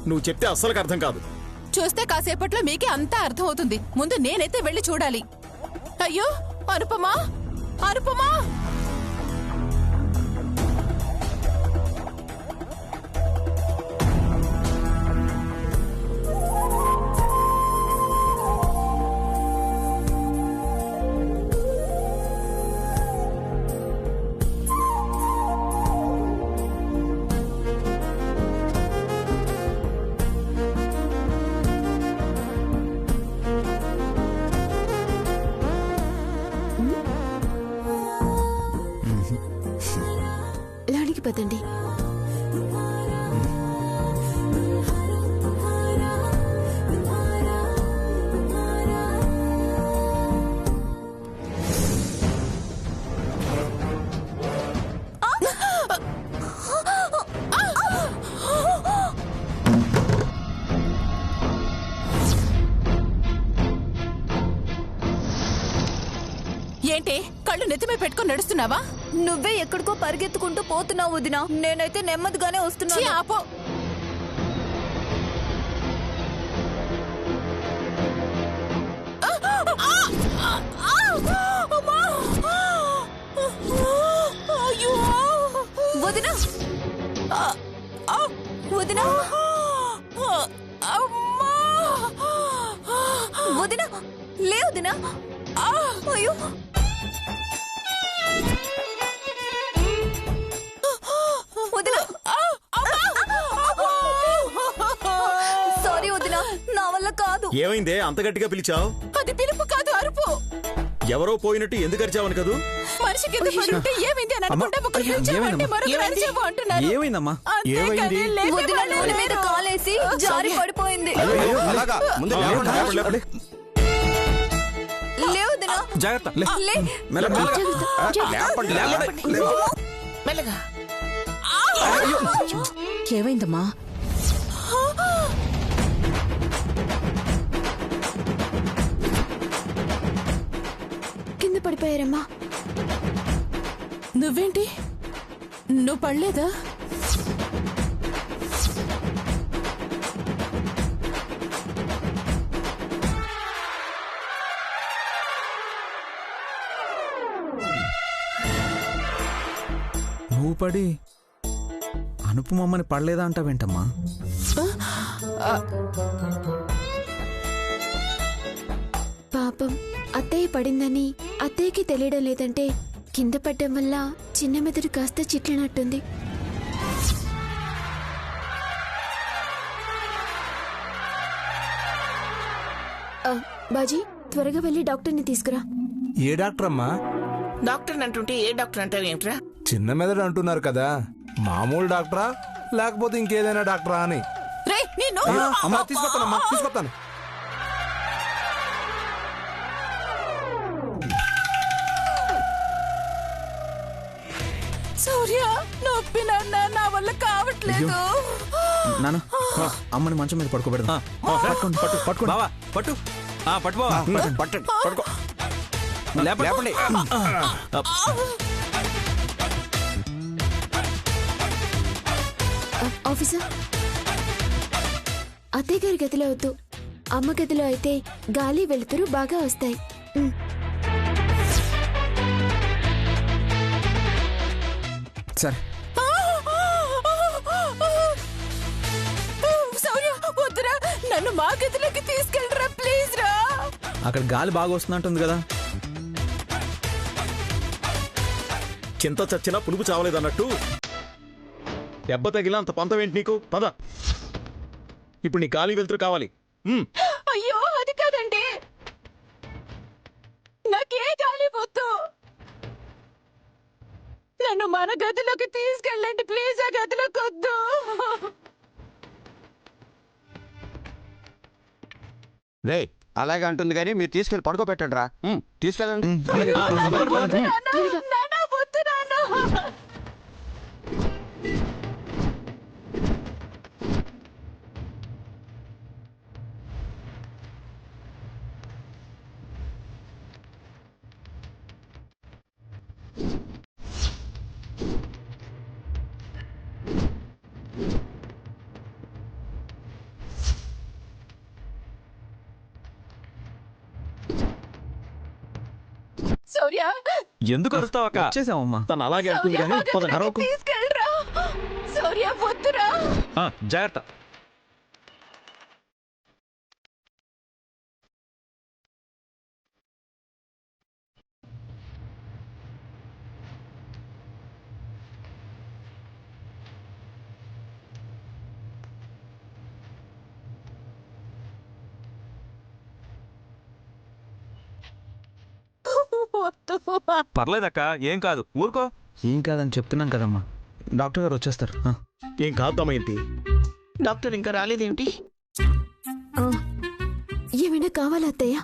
నువ్వు చెప్తే అస్సలు అర్థం కాదు. చూస్తే కాసేపట్లో మీకే అంతా అర్థం అవుతుంది. ముందు నేనైతే వెళ్ళి చూడాలి. అయ్యో అనుపమా, అనుపమా! పదండి. ఏంటి కళ్ళు నెత్తిమే పెట్టుకుని నడుస్తున్నావా? నువ్వే ఎక్కడికో పరిగెత్తుకుంటూ పోతున్నావు వదినా. నేనైతే నెమ్మదిగానే వస్తున్నా. ఆపో. వదినా, వదినా, వదినా, లే వదినా. అయ్యో వదినా, సారీ వదినా, నా వల్ల కాదు. ఏమైందే అంత గట్టిగా పిలిచావు? అది పిలుపు కాదు, అరుపు. ఎవరో పోయినట్టు ఎందుకు అరిచావని కదూ? మనిషి కింద పడుంటే ఏమైంది అని అనుకుంటే ఒకరు పిలిచావంటే మరొకరు అరిచావు అంటున్నారు. ఏమైందమ్మా? ఏమైంది? వదినా నూనె మీద కాలేసి జారి పడిపోయింది. లే వదినా, జాగ్రత్త. లే. మెల్లగా. ఏమైందమ్మా? కింద పడిపోయారమ్మా. నువ్వేంటి, నువ్వు పడలేదా? నువ్వు పడి అనుపమమ్మని పడలేదా అంటావేంటమ్మా? పాపం అత్తయ్య పడిందని అత్తయ్యకి తెలియడం లేదంటే కింద పడ్డం వల్ల చిన్న మెదడు కాస్త చిట్లినట్టుంది. బాజీ త్వరగా వెళ్ళి డాక్టర్ని తీసుకురా. ఏ డాక్టర్ అమ్మా? డాక్టర్ అంటుంటే ఏ డాక్టర్ అంటారు ఏంట్రా? చిన్న మెదడు అంటున్నారు కదా, మామూలు డాక్టరా లేకపోతే ఇంకేదైనా డాక్టరా అని. అమ్మా తీసుకొస్తానమ్మా, తీసుకొస్తాను. సూర్య, నొప్పి నా వల్ల కావట్లేదు. నాన్న అమ్మని మంచం మీద పడుకోబెడదా? పట్టుకో బావా, పట్టు పట్టు బావా, పట్టండి, పడుకో. లేపండి. ఆఫీసర్, అత్తయ్య గారి గదిలో వద్దు. అమ్మ గదిలో అయితే గాలి వెలుతురు బాగా వస్తాయి. సరే. సౌర్య వద్దురా, నన్ను మా గదిలోకి తీసుకెళ్ళరా ప్లీజ్ రా. అక్కడ గాలి బాగా వస్తుందంటుంది కదా. చింత చచ్చినా పులుపు చావలేదన్నట్టు దెబ్బ తగిలా అంత పంతమేంటి నీకు? పద, ఇప్పుడు నీ గాలి వెలుతురు కావాలి. అయ్యో అది కాదండి, నాకే గాలి వద్దు. నన్ను మన గదిలోకి తీసుకెళ్ళండి ప్లీజ్. ఆ గదిలోకి వద్దు. రే అలాగే అంటుంది కానీ మీరు తీసుకెళ్ళి పడుకోబెట్టండి రా. తీసుకెళ్ళండి. శౌర్య ఎందుకు అరుస్తావు అక్క? వచ్చేసామమ్మా. తను అలాగే అంటుంది కానీ పద అరవకు. తీసుకెళ్ళరా శౌర్య వద్దురా. జాగ్రత్త. పర్లేదక్క, ఏం కాదు, ఊరుకో. ఏం కాదని చెప్తున్నాం కదమ్మా. డాక్టర్ గారు వచ్చేస్తారు. ఏం కాద్దామైంది? డాక్టర్ ఇంకా రాలేదేమిటి? ఆ, ఏమైనా కావాలా అత్తయ్య?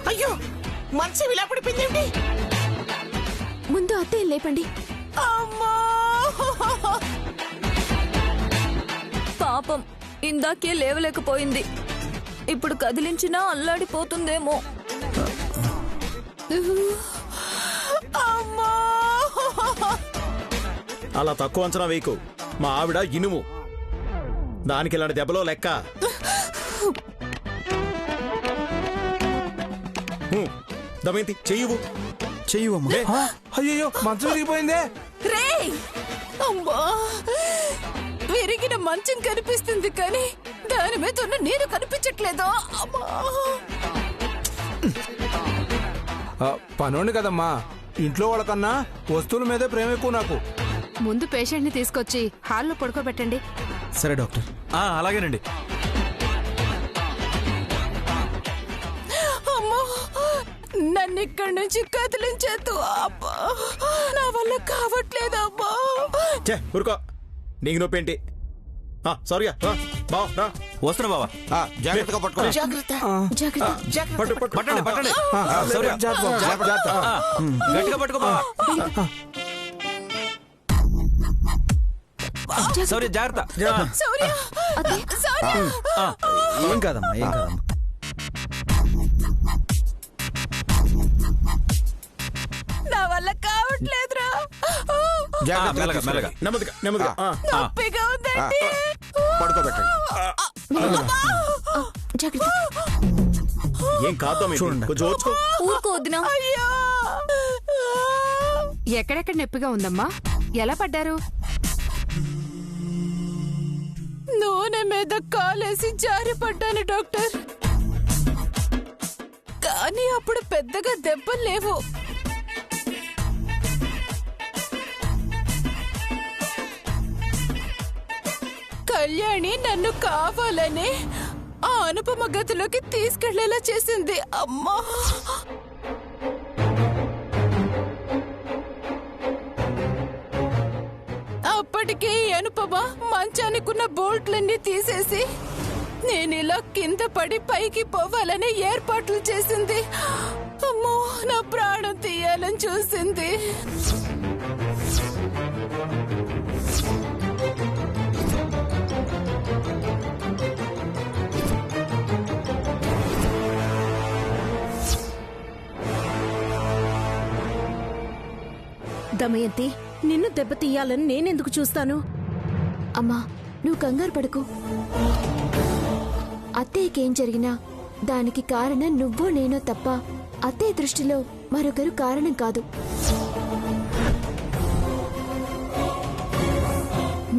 అయ్యో మంచం ఇలా పడిపోయిందేమిటి? ముందు అత్తయ్య లేపండి. పాపం ఇందాకే లేవలేకపోయింది. ఇప్పుడు కదిలించినా అల్లాడిపోతుందేమో. అలా తక్కువ అంచనా వేయకు. మా ఆవిడ ఇనుము, దానికి ఇలాంటి దెబ్బలో లెక్క. దమయంతి చెయ్యవు. చెయ్యమ్మా. అయ్యో మంచం విరిగిపోయిందే. రేయ్ అమ్మా, విరిగిన మంచం కనిపిస్తుంది కానీ దాని మీద ఉన్న నీరు కనిపించట్లేదు. అమ్మా పనోండి కదమ్మా, ఇంట్లో వాళ్ళకన్నా వస్తువుల మీదే ప్రేమ ఎక్కువ నాకు. ముందు పేషెంట్ ని తీసుకొచ్చి హాల్లో పడుకోబెట్టండి. సరే డాక్టర్. అలాగేనండి. అమ్మా, నన్ను ఇక్కడి నుంచి కదిలించేద్దు. అబ్బా, నా వల్ల కావట్లేదు. అమ్మా చే ఊరుకో, నీకు నొప్పేంటి? సారీ బావా, వస్తున్నా బావా. జాగ్రత్తగా పట్టుకో. జాగ్రత్త జాగ్రత్త. పట్టు పట్టు. పట్టండి పట్టండి. సౌర్య, గట్టిగా పట్టుకో బావా. సౌర్య జాగ్రత్త. శౌర్య, శౌర్య. ఏం కాదమ్మా, ఏం కాదమ్మా. నా వల్ల కావట్లేదురా. మెల్లగా మెల్లగా. నెమ్మదిగా నెమ్మదిగా. నొప్పిగా ఉందండి. పడుకోబెట్టండి. జాగ్రత్త. ఏం కాద్దామైంది? కొంచెం వచ్చుకో. ఊరుకోద్దునా. అయ్యో, ఎక్కడెక్కడ నొప్పిగా ఉందమ్మా? ఎలా పడ్డారు? నూనె మీద కాలేసి జారి పడ్డాను డాక్టర్. కానీ అప్పుడు పెద్దగా దెబ్బలు లేవు. కళ్యాణి నన్ను కావాలని ఆ అనుపమ గదిలోకి తీసుకెళ్లేలా చేసింది. అమ్మా, అప్పటికే ఈ అనుపమ మంచానికున్న బోల్ట్లన్నీ తీసేసి నేనిలా కింద పడి పైకి పోవాలని ఏర్పాట్లు చేసింది. అమ్మో, నా ప్రాణం తీయాలని చూసింది. దమయంతి, నిన్ను దెబ్బతీయాలని నేనెందుకు చూస్తాను? అమ్మా, నువ్వు కంగారు పడకు. అత్తయ్యకేం జరిగినా దానికి కారణం నువ్వో నేనో తప్ప అత్తయ్య దృష్టిలో మరొకరు కారణం కాదు.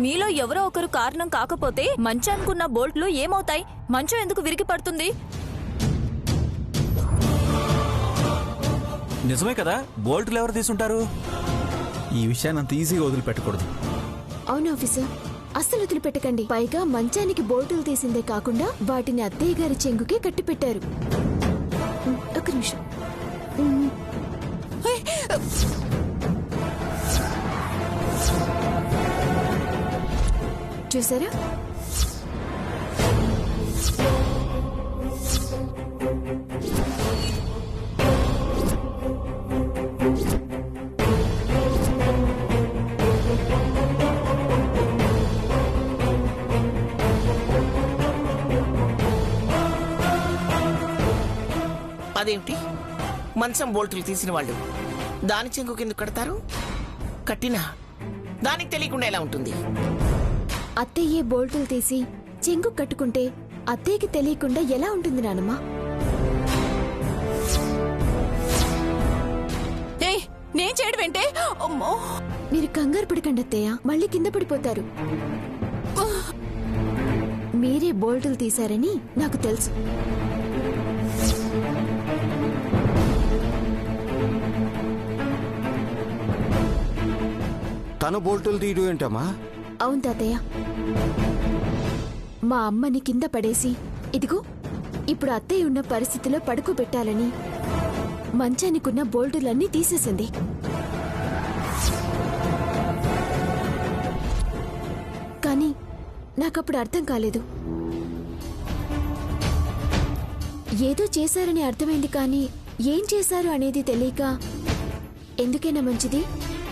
మీలో ఎవరో ఒకరు కారణం కాకపోతే మంచానికున్న బోల్ట్లు ఏమవుతాయి? మంచం ఎందుకు విరిగి పడుతుంది? నిజమే కదా, బోల్ట్లు ఎవరు తీసుంటారు? ఈ విషయాన్ని అంత ఈజీగా వదిలిపెట్టకూడదు. అవును ఆఫీసర్, అస్సలు వదిలిపెట్టకండి. పైగా మంచానికి బోల్టులు తీసిందే కాకుండా వాటిని అత్తయ్య గారి చెంగుకే కట్టిపెట్టారు. ఒక్క నిమిషం. చూసారా? అదేమిటి, మంచం బోల్టులు తీసిన వాళ్ళు దాని చెంగు కింద కడతారు? కట్టినా దానికి తెలియకుండా ఎలా ఉంటుంది? అత్తయ్యే బోల్టులు తీసి చెంగు కట్టుకుంటే అత్తయ్యకి తెలియకుండా ఎలా ఉంటుంది నానమ్మ? ఏయ్, నేను చేయడం ఏంటే? అమ్మో! మీరు కంగారు పడకండి అత్తయ్య, మళ్ళీ కింద పడిపోతారు. మీరే బోల్టులు తీశారని నాకు తెలుసు. తను బోల్టులు తీయడం ఏంటమ్మా? అవును తాతయ్య, మా అమ్మని కింద పడేసి ఇదిగో ఇప్పుడు అత్తయ్య ఉన్న పరిస్థితిలో పడుకోబెట్టాలని మంచానికున్న బోల్టులన్నీ తీసేసింది. కానీ నాకప్పుడు అర్థం కాలేదు. ఏదో చేశారని అర్థమైంది, కానీ ఏం చేశారు అనేది తెలియక ఎందుకైనా మంచిది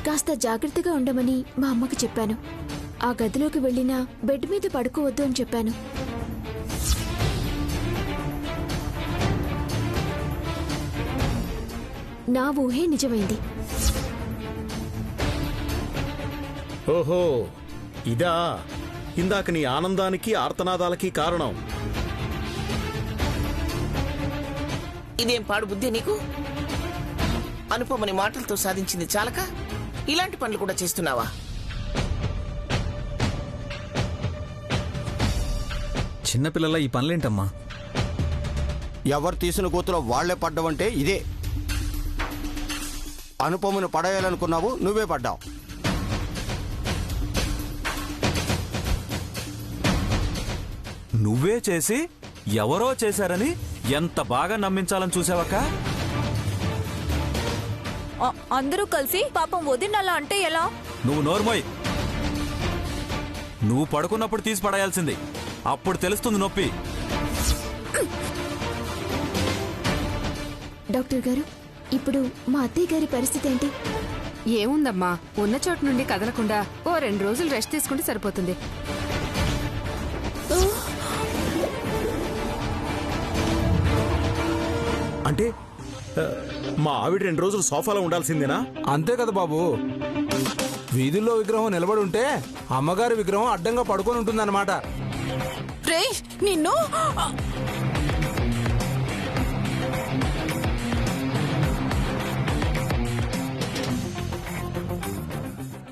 కాస్త జాగ్రత్తగా ఉండమని మా అమ్మకు చెప్పాను. ఆ గదిలోకి వెళ్ళినా బెడ్ మీద పడుకోవద్దు అని చెప్పాను. నా ఊహే నిజమైంది. ఓహో, ఇదా ఇందాక నీ ఆనందానికి ఆర్తనాదాలకి కారణం. ఇదేం పాడు బుద్ధి నీకు? అనుపమని మాటలతో సాధించింది చాలక ఇలాంటి పనులు కూడా చేస్తున్నావా? చిన్నపిల్లల ఈ పనులేంటమ్మా? ఎవరు తీసిన కూతురు వాళ్లే పడ్డావంటే ఇదే. అనుపమను పడేయాలనుకున్నావు, నువ్వే పడ్డావు. నువ్వే చేసి ఎవరో చేశారని ఎంత బాగా నమ్మించాలని చూసావక్క? అందరూ కలిసి పాపం వదినలా అంటే ఎలా? నువ్వు నోర్మోయ్. నువ్వు పడుకున్నప్పుడు తీసి పడేయాల్సింది. అప్పుడు తెలుస్తుంది నొప్పి. డాక్టర్ గారు, ఇప్పుడు మా అత్తయ్య గారి పరిస్థితి ఏంటి? ఏముందమ్మా, ఉన్న చోటు నుండి కదలకుండా ఓ 2 రోజులు రెస్ట్ తీసుకుంటే సరిపోతుంది. అంటే మా ఆవిడ 2 రోజులు సోఫాలో ఉండాల్సిందేనా? అంతే కదా బాబు. వీధుల్లో విగ్రహం నిలబడి ఉంటే అమ్మగారి విగ్రహం అడ్డంగా పడుకొని ఉంటుందన్నమాట. రేయ్, నిన్ను!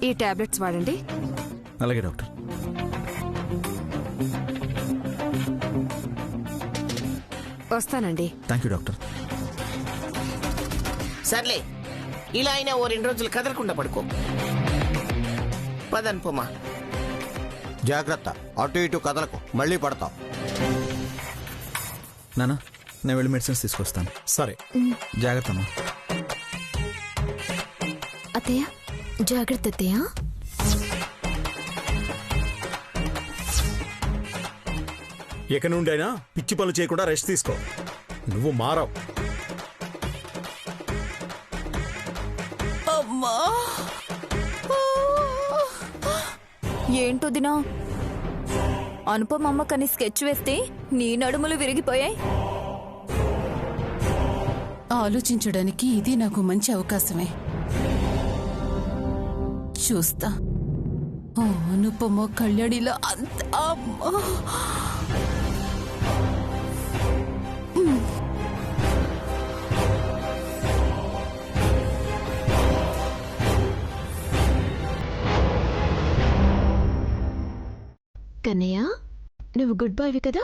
ఈ టాబ్లెట్స్ వాడండి. అలాగే డాక్టర్. వస్తానండి. Thank you doctor. సర్లే, ఇలా అయినా ఓ 2 రోజులు కదలకుండా పడుకో. పదనుపమా. జాగ్రత్త, అటు ఇటు కదలకు, మళ్ళీ పడతావు. నానా, నేను వెళ్ళి మెడిసిన్స్ తీసుకొస్తాను. సరే, జాగ్రత్త అమ్మా. అత్తయ్య జాగ్రత్త అత్తయ్య. ఇక నుండైనా పిచ్చి పనులు చేయకుండా రెస్ట్ తీసుకో. నువ్వు మారవు. అమ్మా! ఏంటో దినా, అనుపమమ్మ కని స్కెచ్ వేస్తే నీ నడుములు విరిగిపోయాయి. ఆలోచించడానికి ఇది నాకు మంచి అవకాశమే. చూస్తా. అనుపమ కళ్యాణిలో అంత అమ్మా! కన్నయ్య, నువ్వు గుడ్ బాయ్వి కదా.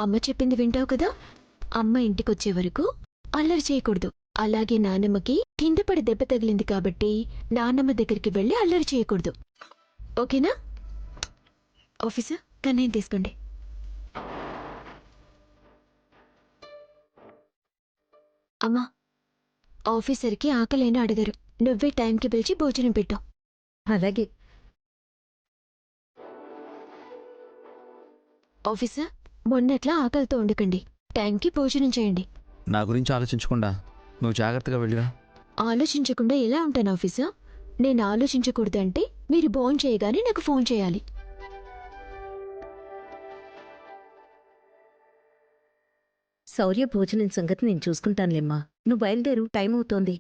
అమ్మ చెప్పింది వింటావు కదా. అమ్మ ఇంటికొచ్చే వరకు అల్లరి చేయకూడదు. అలాగే నానమ్మకి కింద పడి దెబ్బ తగిలింది కాబట్టి నానమ్మ దగ్గరికి వెళ్ళి అల్లరి చేయకూడదు. ఓకేనా? ఆఫీసర్ కన్నయ్య తీసుకోండి. అమ్మా, ఆఫీసర్కి ఆకలేని అడగరు. నువ్వే టైంకి పిలిచి భోజనం పెట్టు. అలాగే. ఆఫీసర్, మొన్నట్లా ఆకలితో ఉండకండి. టైంకి భోజనం చేయండి. నా గురించి ఆలోచించకుండా నువ్వు జాగ్రత్తగా వెళ్ళిరా. ఆలోచించకుండా ఎలా ఉంటాను ఆఫీసర్? నేను ఆలోచించకూడదంటే మీరు భోజనం చేయగానే నాకు ఫోన్ చేయాలి. శౌర్య భోజనం సంగతి నేను చూసుకుంటానులేమ్మా. నువ్వు బయలుదేరు, టైం అవుతోంది.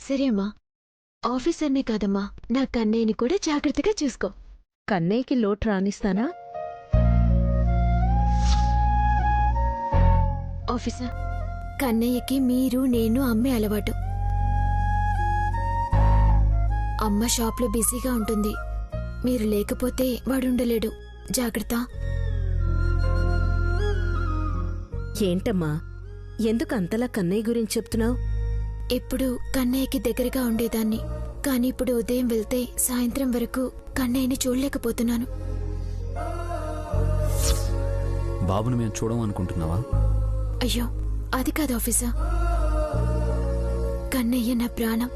సరే అమ్మా. ఆఫీసర్నే కాదమ్మా, నా కన్నయ్యని కూడా జాగ్రత్తగా చూసుకో. కన్నయ్యకి లోటు రానిస్తానా? ఆఫీసర్, కన్నయ్యకి మీరు నేను అమ్మే అలవాటు. అమ్మ షాప్లో బిజీగా ఉంటుంది. మీరు లేకపోతే వాడుండలేడు. జాగ్రత్త. ఏంటమ్మా, ఎందుకు అంతలా కన్నయ్య గురించి చెప్తున్నావు? ఎప్పుడు కన్నయ్యకి దగ్గరగా ఉండేదాన్ని, కానీ ఇప్పుడు ఉదయం వెళ్తే సాయంత్రం వరకు కన్నయ్యని చూడలేకపోతున్నాను. బాబుని మేము చూడమనుకుంటున్నావా? అయ్యో, అది కాదు ఆఫీసర్. కన్నయ్య నా ప్రాణం.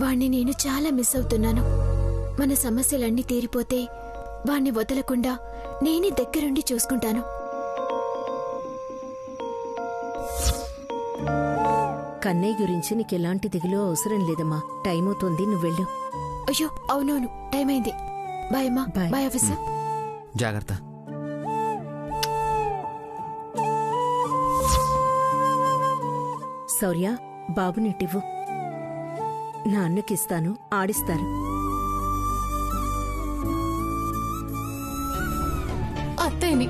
వాణ్ణి నేను చాలా మిస్ అవుతున్నాను. మన సమస్యలన్నీ తీరిపోతే వాణ్ణి వదలకుండా నేనే దగ్గరుండి చూసుకుంటాను. కన్నయ్య గురించి నీకెలాంటి దిగులు అవసరం లేదమ్మా. టైం అవుతోంది, నువ్వు వెళ్ళు. అయ్యో అవునవును, టైం అయింది. బాయ్ అమ్మా. బాయ్. Bye officer. జాగ్రత్త. శౌర్య, బాబునిటివ్వు. నా అన్నకిస్తాను, ఆడిస్తారు. అత్తయ్యని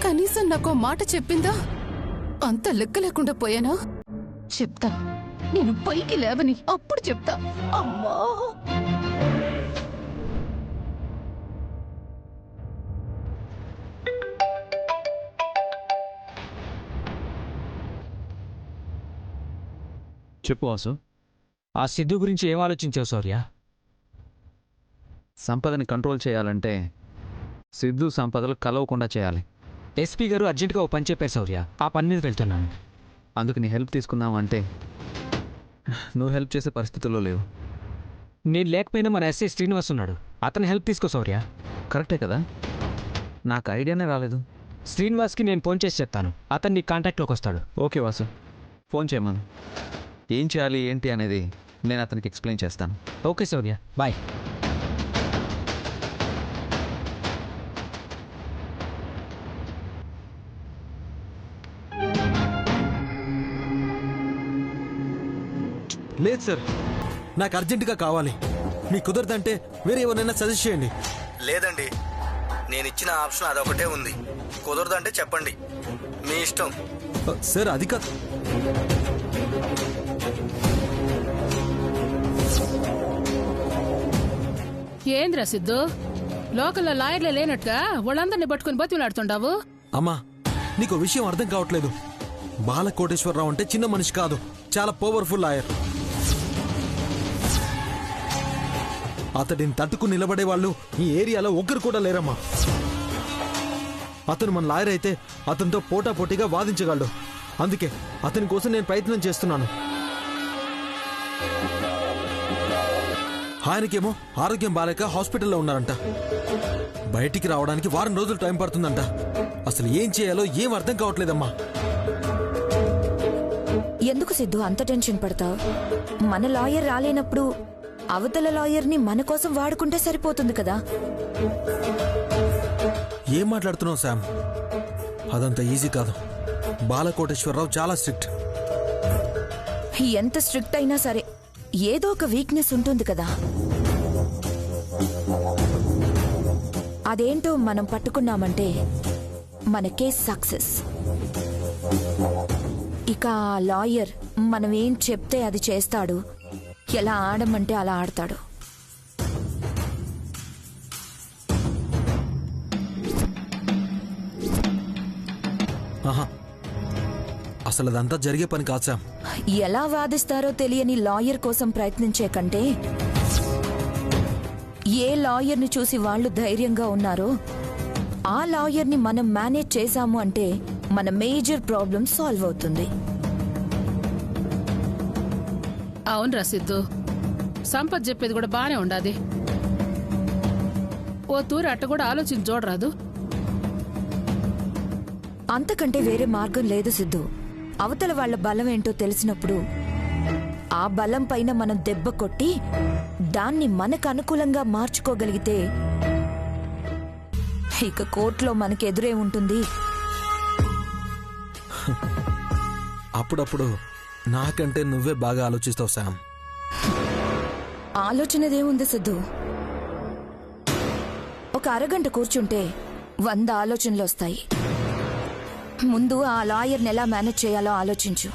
కనీసం నాకో మాట చెప్పిందా? అంత లెక్క లేకుండా పోయానా? చెప్తా, నేను పైకి లేవని అప్పుడు చెప్తా. అమ్మా, చెప్పు వాసు. ఆ సిద్ధు గురించి ఏం ఆలోచించావు శౌర్య? సంపదని కంట్రోల్ చేయాలంటే సిద్ధు సంపదలు కలవకుండా చేయాలి. ఎస్పీ గారు అర్జెంటుగా ఓ పని చెప్పారు శౌర్య, ఆ పని మీద వెళ్తున్నాను. అందుకు నీ హెల్ప్ తీసుకుందాం అంటే నువ్వు హెల్ప్ చేసే పరిస్థితుల్లో లేవు. నేను లేకపోయినా మన ఎస్ఐ శ్రీనివాస్ ఉన్నాడు, అతని హెల్ప్ తీసుకో శౌర్య. కరెక్టే కదా, నాకు ఐడియానే రాలేదు. శ్రీనివాస్కి నేను ఫోన్ చేసి చెప్తాను, అతను నీ కాంటాక్ట్లోకి వస్తాడు. ఓకే వాసు, ఫోన్ చేయమను. ఏం చేయాలి ఏంటి అనేది నేను అతనికి ఎక్స్ప్లెయిన్ చేస్తాను. ఓకే శౌర్య, బాయ్. లేదు సార్, నాకు అర్జెంటుగా కావాలి. మీకు కుదరదంటే వేరే ఎవరైనా సజెస్ట్ చేయండి. లేదండి, నేను ఇచ్చిన ఆప్షన్ అదొకటే ఉంది. కుదరదంటే చెప్పండి, మీ ఇష్టం. సార్ అది కాదు. ఏంద్రా సిద్ధు, లోకల్లో లాయర్లే లేనట్టుగా వాళ్ళందరినీ పట్టుకుని బతిలాడుతుండావు? అమ్మా, నీకు విషయం అర్థం కావట్లేదు. బాలకోటేశ్వరరావు అంటే చిన్న మనిషి కాదు, చాలా పవర్ఫుల్ లాయర్. అతడిని తట్టుకుని నిలబడే వాళ్ళు ఈ ఏరియాలో ఒక్కరు కూడా లేరమ్మా. అతను మన లాయర్ అయితే అతనితో పోటాపోటీగా వాదించగలడు. అందుకే అతని కోసం నేను ప్రయత్నం చేస్తున్నాను. ఆయనకేమో ఆరోగ్యం బాలేక హాస్పిటల్లో ఉన్నారంట. బయటికి రావడానికి వారం రోజులు టైం పడుతుందంట. అసలు ఏం చేయాలో ఏం అర్థం కావట్లేదమ్మా. ఎందుకు సిద్ధు అంత టెన్షన్ పడతావు? మన లాయర్ రాలేనప్పుడు అవతల లాయర్ని మన కోసం వాడుకుంటే సరిపోతుంది కదా. ఏం మాట్లాడుతున్నావు శామ్? అదంత ఈజీ కాదు. బాలకోటేశ్వరరావు చాలా స్ట్రిక్ట్. ఎంత స్ట్రిక్ట్ అయినా సరే ఏదో ఒక వీక్నెస్ ఉంటుంది కదా. అదేంటో మనం పట్టుకున్నామంటే మన కేస్ సక్సెస్. ఇక ఆ లాయర్ మనం ఏం చెప్తే అది చేస్తాడు, ఎలా ఆడమంటే అలా ఆడతాడు. ఆహా, అసలు అదంతా జరిగే పని కాదు శామ్. ఎలా వాదిస్తారో తెలియని లాయర్ కోసం ప్రయత్నించే కంటే ఏ లాయర్ని చూసి వాళ్ళు ధైర్యంగా ఉన్నారో ఆ లాయర్ని మనం మేనేజ్ చేశాము అంటే మన మేజర్ ప్రాబ్లం సాల్వ్ అవుతుంది. అవునరా సిద్ధు, సంపత్ చెప్పేది కూడా బానే ఉండాది. ఓ తూరి అట్ట కూడా ఆలోచించి చూడరాదు. అంతకంటే వేరే మార్గం లేదు సిద్ధు. అవతల వాళ్ళ బలం ఏంటో తెలిసినప్పుడు ఆ బలం పైన మనం దెబ్బ కొట్టి దాన్ని మనకు అనుకూలంగా మార్చుకోగలిగితే ఇక కోర్టులో మనకి ఎదురే ఉంటుంది. అప్పుడప్పుడు నాకంటే నువ్వే బాగా ఆలోచిస్తావు శామ్. ఆలోచనదేముంది సిద్ధు, ఒక అరగంట కూర్చుంటే 100 ఆలోచనలు వస్తాయి. ముందు ఆ లాయర్ని ఎలా మేనేజ్ చేయాలో ఆలోచించు.